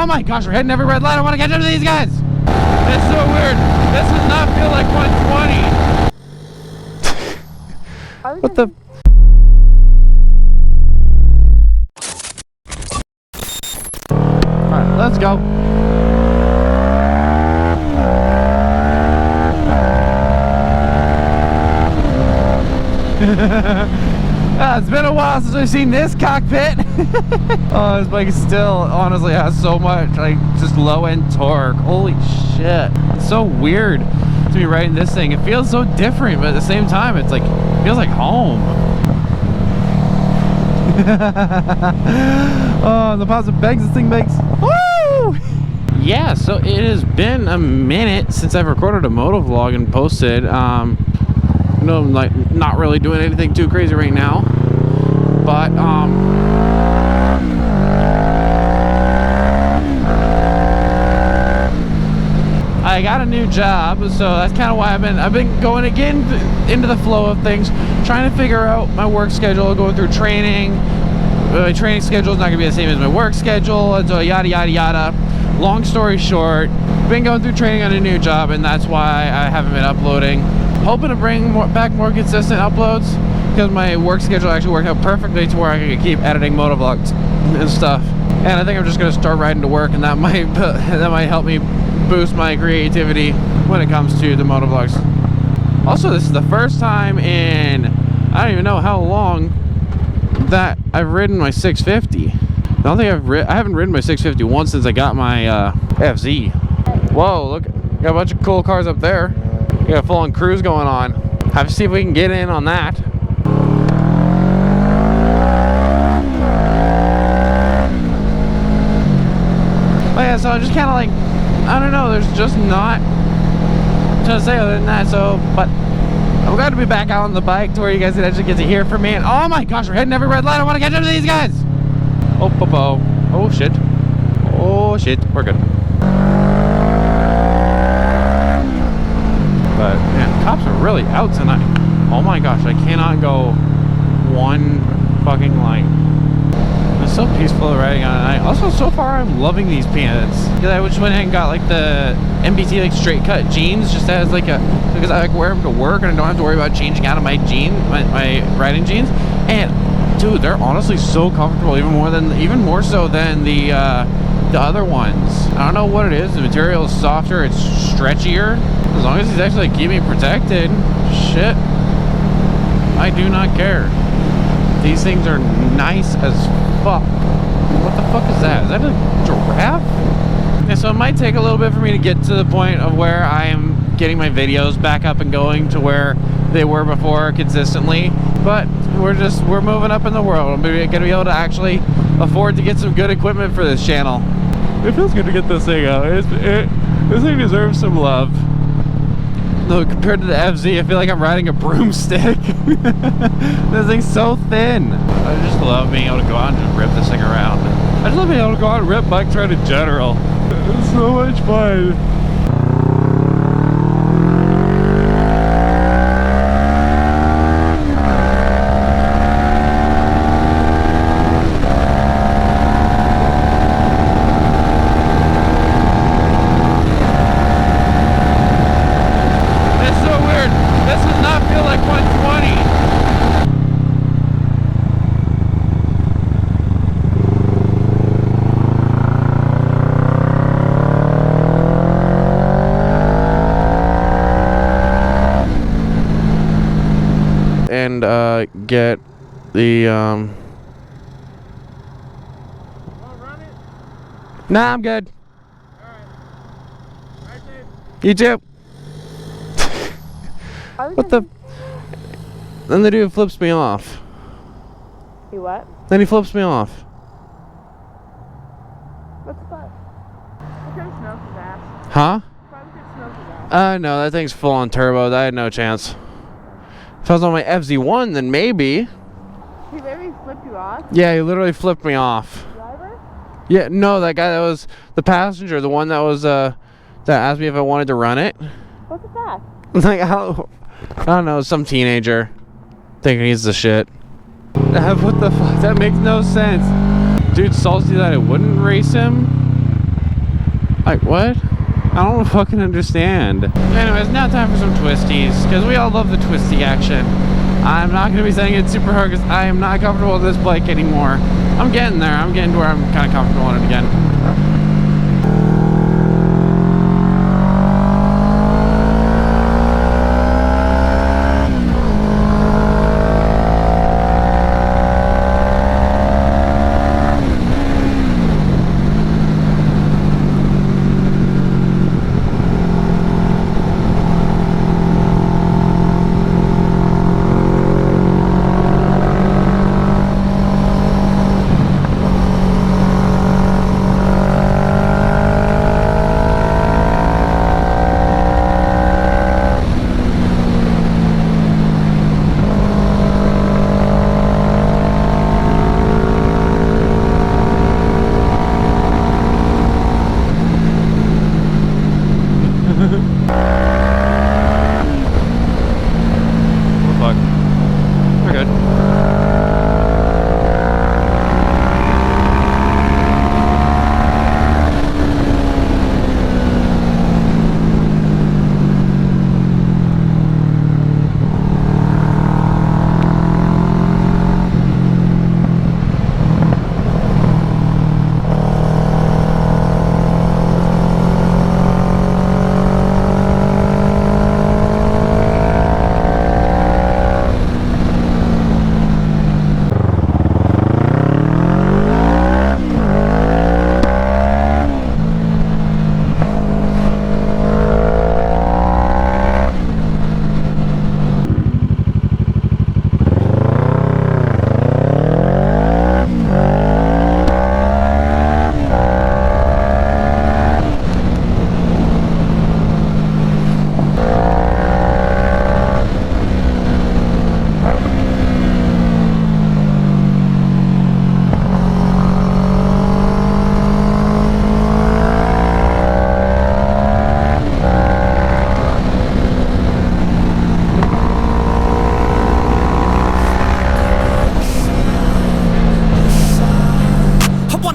Oh my gosh, we're hitting every red light. I want to catch up to these guys. It's so weird. This does not feel like 120. What the? Alright, let's go. It's been a while since I've seen this cockpit. Oh, this bike still honestly has so much like just low end torque. Holy shit. It's so weird to be riding this thing. It feels so different, but at the same time it's like, it feels like home. Oh, the positive bags this thing makes. Woo! Yeah, so it has been a minute since I've recorded a moto vlog and posted. No, I'm like not really doing anything too crazy right now, but I got a new job, so that's kind of why I've been going again into the flow of things, trying to figure out my work schedule, going through training. My training schedule is not gonna be the same as my work schedule, and so yada yada yada. Long story short, been going through training on a new job, and that's why I haven't been uploading. Hoping to bring back more consistent uploads, because my work schedule actually worked out perfectly to where I could keep editing moto vlogs and stuff. And I think I'm just gonna start riding to work, and that might help me boost my creativity when it comes to the moto vlogs. Also, this is the first time in I don't even know how long that I've ridden my 650. I don't think I haven't ridden my 650 once since I got my FZ. Whoa, look, got a bunch of cool cars up there. We got a full-on cruise going on. Have to see if we can get in on that. But yeah, so I'm just kind of like, I don't know, there's just not to say other than that. So, but I'm glad to be back out on the bike to where you guys can actually get to hear from me. And oh my gosh, we're hitting every red light. I want to catch up to these guys. Oh, oh shit. Oh shit, we're good. But man, cops are really out tonight. Oh my gosh, I cannot go one fucking line. It's so peaceful riding on tonight. Also, so far I'm loving these pants. Because I just went ahead and got like the MBT like straight cut jeans, just as like a, because I like wear them to work and I don't have to worry about changing out of my my riding jeans. And dude, they're honestly so comfortable, even more so than the other ones. I don't know what it is. The material is softer, it's stretchier. As long as he's actually keeping me protected, shit, I do not care. These things are nice as fuck. What the fuck is that? Is that a giraffe? And so it might take a little bit for me to get to the point of where I am getting my videos back up and going to where they were before consistently. But we're moving up in the world. I'm gonna be able to actually afford to get some good equipment for this channel. It feels good to get this thing out. This thing deserves some love. Though compared to the FZ, I feel like I'm riding a broomstick. This thing's so thin. I just love being able to go out and just rip this thing around. I just love being able to go out and rip bikes around in general. It's so much fun. And get the Nah, I'm good. Alright. You too. What the? Then the dude flips me off. You what? Then he flips me off. What's that? What kind of smoke is that? Huh? What kind of smoke is that? No, that thing's full on turbo. I had no chance. If I was on my FZ1, then maybe. He literally flipped you off? Yeah, he literally flipped me off. Driver? Yeah, no, that guy that was the passenger, the one that was that asked me if I wanted to run it. What's that? Like, I don't know, some teenager thinking he's the shit. What the fuck? That makes no sense. Dude salty that I wouldn't race him. Like, what? I don't fucking understand. Anyways, now time for some twisties, because we all love the twisty action. I'm not going to be saying it super hard because I am not comfortable with this bike anymore. I'm getting there. I'm getting to where I'm kind of comfortable in it again.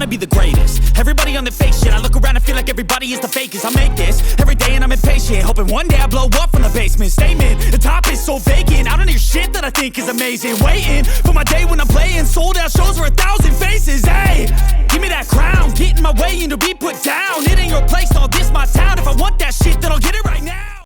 Be the greatest. Everybody on the fake shit. I look around and feel like everybody is the fakest. I make this every day and I'm impatient, hoping one day I blow up from the basement. Statement, the top is so vacant. I don't hear shit that I think is amazing. Waiting for my day when I'm playing sold out shows for 1,000 faces. Hey, give me that crown, get in my way and to be put down. It ain't your place, all this my town. If I want that shit, then I'll get it right now.